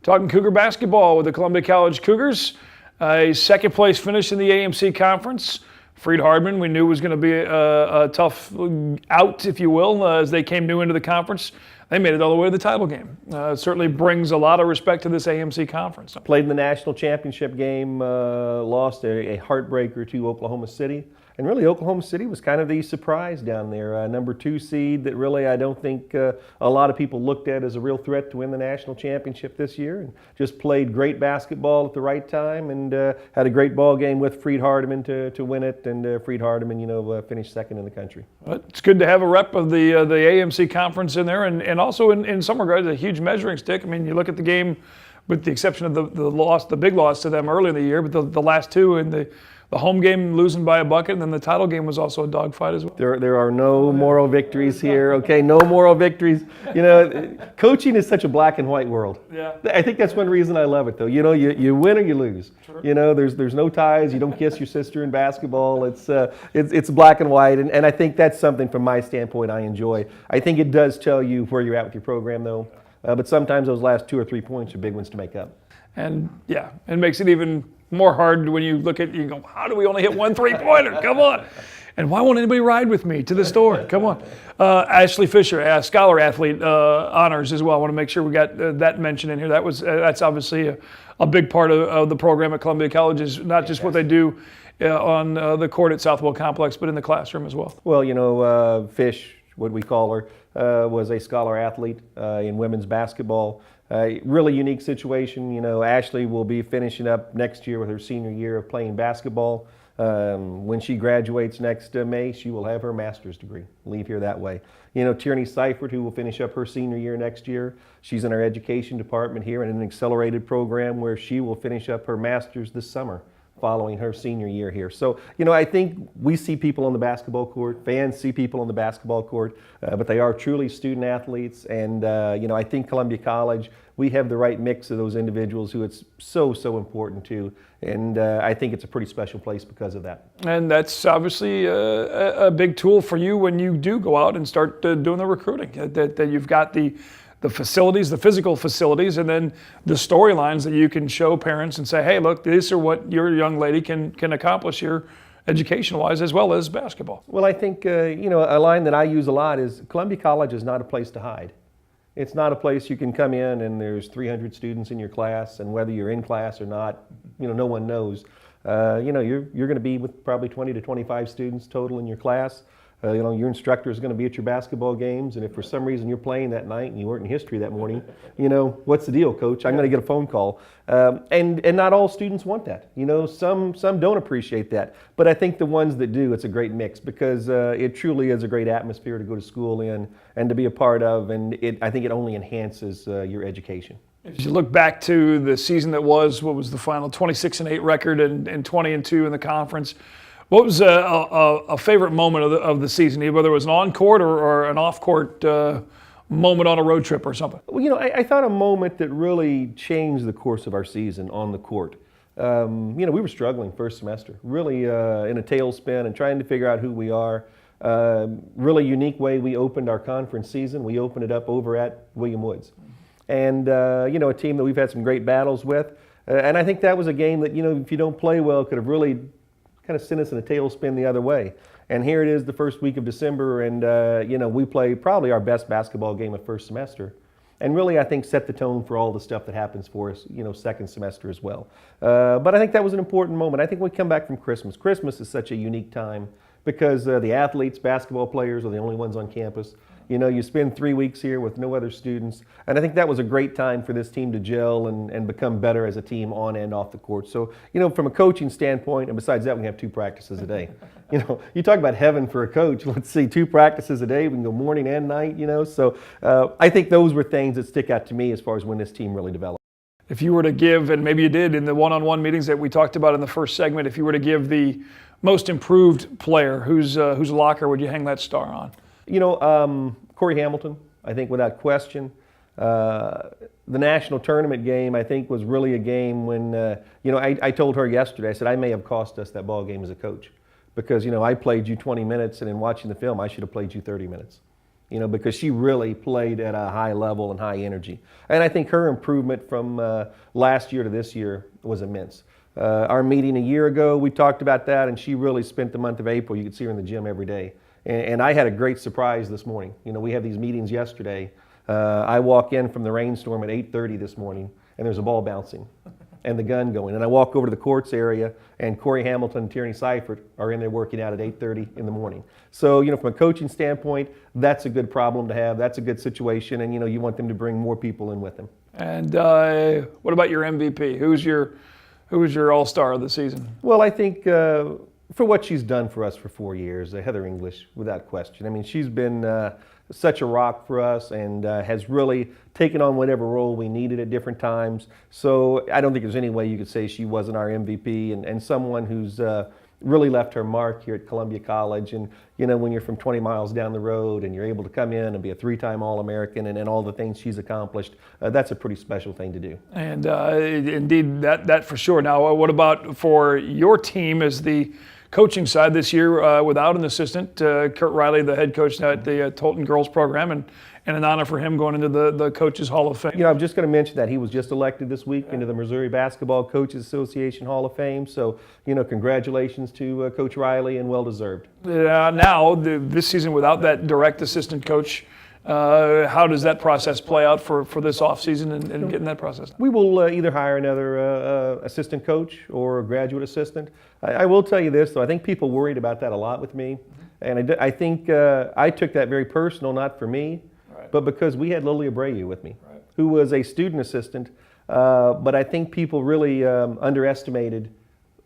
Talking Cougar basketball with the Columbia College Cougars. A second place finish in the AMC Conference. Freed Hardman, we knew was going to be a tough out, if you will, as they came new into the conference. They made it all the way to the title game. It certainly brings a lot of respect to this AMC Conference. Played in the national championship game, lost a heartbreaker to Oklahoma City. And really, Oklahoma City was kind of the surprise down there. Number 2 seed that really I don't think a lot of people looked at as a real threat to win the national championship this year. And just played great basketball at the right time and had a great ball game with Freed Hardman to win it. And Freed Hardman, finished second in the country. It's good to have a rep of the AMC Conference in there, and also in some regards a huge measuring stick. I mean, you look at the game, with the exception of the big loss to them early in the year, but the last two in the home game losing by a bucket, and then the title game was also a dogfight as well. There are no moral victories here, okay? No moral victories. Coaching is such a black and white world. Yeah. I think that's one reason I love it, though. You win or you lose. Sure. There's no ties. You don't kiss your sister in basketball. It's black and white, and I think that's something from my standpoint I enjoy. I think it does tell you where you're at with your program, though. But sometimes those last 2 or 3 points are big ones to make up. And yeah, it makes it even more hard when you look at you go, how do we only hit 1 3-pointer? Come on. And why won't anybody ride with me to the store? Come on. Ashley Fisher, scholar athlete honors as well. I want to make sure we got that mentioned in here. That's obviously a big part of the program at Columbia College, is not just what they do on the court at Southwell Complex, but in the classroom as well. Well, Fish, what we call her, was a scholar athlete in women's basketball. Really unique situation. Ashley will be finishing up next year with her senior year of playing basketball. When she graduates next May, she will have her master's degree. Leave here that way. Tierney Seifert, who will finish up her senior year next year. She's in our education department here in an accelerated program where she will finish up her master's this summer, following her senior year here. So, I think we see people on the basketball court, fans see people on the basketball court, but they are truly student athletes. And, I think Columbia College, we have the right mix of those individuals who it's so important to. And I think it's a pretty special place because of that. And that's obviously a big tool for you when you do go out and start doing the recruiting, that you've got the facilities, the physical facilities, and then the storylines that you can show parents and say, hey, look, these are what your young lady can accomplish here education-wise as well as basketball. Well, I think, a line that I use a lot is Columbia College is not a place to hide. It's not a place you can come in and there's 300 students in your class, and whether you're in class or not, no one knows. You're going to be with probably 20 to 25 students total in your class. Your instructor is going to be at your basketball games, and if for some reason you're playing that night and you weren't in history that morning, what's the deal, coach? I'm going to get a phone call. And not all students want that. Some don't appreciate that. But I think the ones that do, it's a great mix, because it truly is a great atmosphere to go to school in and to be a part of, and I think it only enhances your education. As you look back to the season that was, what was the final 26-8 record and 20-2 in the conference, what was a favorite moment of the season, whether it was an on-court or an off-court moment on a road trip or something? Well, I thought a moment that really changed the course of our season on the court. We were struggling first semester, really in a tailspin and trying to figure out who we are. Really unique way we opened our conference season. We opened it up over at William Woods. And, a team that we've had some great battles with. And I think that was a game that, if you don't play well, could have really kind of sent us in a tailspin the other way. And here it is the first week of December, and we play probably our best basketball game of first semester. And really, I think, set the tone for all the stuff that happens for us, second semester as well. But I think that was an important moment. I think we come back from Christmas. Christmas is such a unique time because the athletes, basketball players are the only ones on campus. You spend 3 weeks here with no other students. And I think that was a great time for this team to gel and become better as a team on and off the court. So, from a coaching standpoint, and besides that, we have 2 practices a day. You talk about heaven for a coach. Let's see, 2 practices a day. We can go morning and night, So I think those were things that stick out to me as far as when this team really developed. If you were to give, and maybe you did in the one-on-one meetings that we talked about in the first segment, if you were to give the most improved player, whose locker would you hang that star on? Corey Hamilton, I think without question. The national tournament game, I think, was really a game when, I told her yesterday, I said, I may have cost us that ball game as a coach because, I played you 20 minutes and in watching the film, I should have played you 30 minutes. because she really played at a high level and high energy. And I think her improvement from last year to this year was immense. Our meeting a year ago, we talked about that, and she really spent the month of April. You could see her in the gym every day. And I had a great surprise this morning. We have these meetings yesterday. I walk in from the rainstorm at 8:30 this morning, and there's a ball bouncing and the gun going. And I walk over to the courts area, and Corey Hamilton and Tierney Seifert are in there working out at 8:30 in the morning. So, from a coaching standpoint, that's a good problem to have. That's a good situation, and, you want them to bring more people in with them. And what about your MVP? Who's your all-star of the season? Well, I think for what she's done for us for 4 years, Heather English, without question. I mean, she's been such a rock for us and has really taken on whatever role we needed at different times. So I don't think there's any way you could say she wasn't our MVP and someone who's really left her mark here at Columbia College. And, when you're from 20 miles down the road and you're able to come in and be a 3-time All-American and all the things she's accomplished, that's a pretty special thing to do. And indeed, that for sure. Now, what about for your team as the coaching side this year without an assistant? Kurt Riley, the head coach at the Tolton girls program, and an honor for him going into the Coaches Hall of Fame. I'm just going to mention that he was just elected this week into the Missouri Basketball Coaches Association Hall of Fame. So, congratulations to Coach Riley, and well-deserved. Now, this season without that direct assistant coach, how does that process play out for this offseason and getting that process? We will either hire another assistant coach or a graduate assistant. I will tell you this, though. I think people worried about that a lot with me. And I think I took that very personal, not for me, but because we had Lily Abreu with me, who was a student assistant. But I think people really underestimated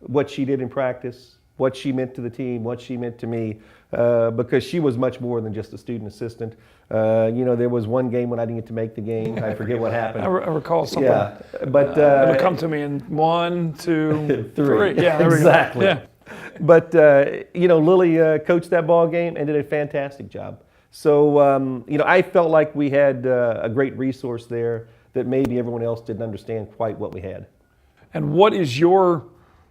what she did in practice, what she meant to the team, what she meant to me, because she was much more than just a student assistant. There was one game when I didn't get to make the game. I forget what happened. I recall something. Yeah, but it'll come to me in 1, 2, 3. Yeah, there exactly. We go. Yeah. But Lily coached that ball game and did a fantastic job. So I felt like we had a great resource there that maybe everyone else didn't understand quite what we had. And what is your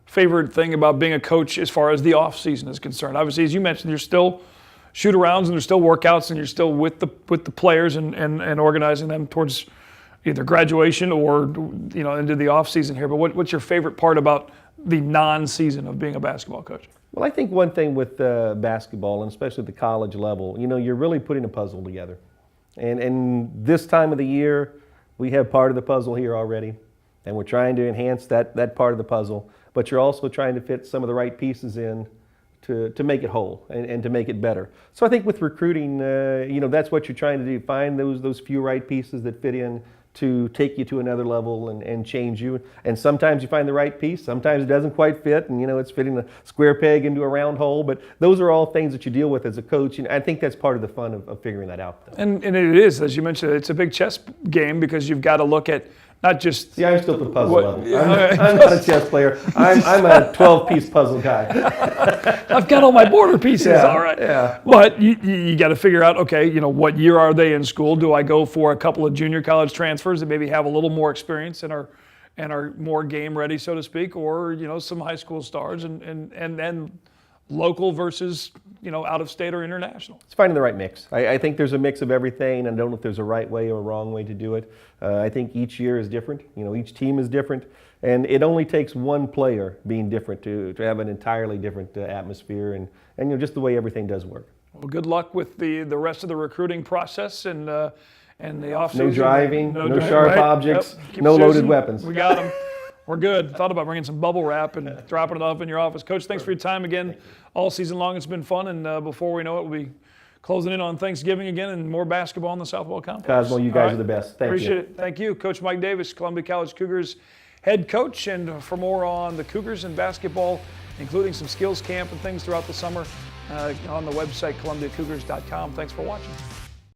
favorite thing about being a coach as far as the off season is concerned? Obviously, as you mentioned, there's still shoot-arounds and there's still workouts and you're still with the players and organizing them towards either graduation or into the off season here. But what's your favorite part about the non-season of being a basketball coach? Well, I think one thing with basketball, and especially at the college level, you're really putting a puzzle together. And this time of the year, we have part of the puzzle here already, and we're trying to enhance that part of the puzzle. But you're also trying to fit some of the right pieces in to make it whole and to make it better. So I think with recruiting, that's what you're trying to do. Find those few right pieces that fit in to take you to another level and change you. And sometimes you find the right piece, sometimes it doesn't quite fit, and it's fitting a square peg into a round hole. But those are all things that you deal with as a coach, and I think that's part of the fun of figuring that out. And it is, as you mentioned, it's a big chess game because you've got to look at not just... See, I'm still at the puzzle level. I'm not a chess player. I'm a 12-piece puzzle guy. I've got all my border pieces, all right. Yeah. But you got to figure out, okay, what year are they in school? Do I go for a couple of junior college transfers that maybe have a little more experience and are more game ready, so to speak, or some high school stars and then local versus out of state or international? It's finding the right mix. I think there's a mix of everything, and I don't know if there's a right way or a wrong way to do it. I think each year is different. Each team is different, and it only takes one player being different to have an entirely different atmosphere and just the way everything does work. Well, good luck with the rest of the recruiting process and the offseason. No driving, no sharp objects, Yep. no loaded weapons. We got them. We're good. Thought about bringing some bubble wrap and dropping it off in your office. Coach, thanks for your time again. All season long, it's been fun, and before we know it, we'll be closing in on Thanksgiving again and more basketball in the Southwell Complex. Cosmo, you guys are the best. Thank you. Appreciate it. Thank you. Coach Mike Davis, Columbia College Cougars head coach, and for more on the Cougars and basketball, including some skills camp and things throughout the summer, on the website ColumbiaCougars.com. Thanks for watching.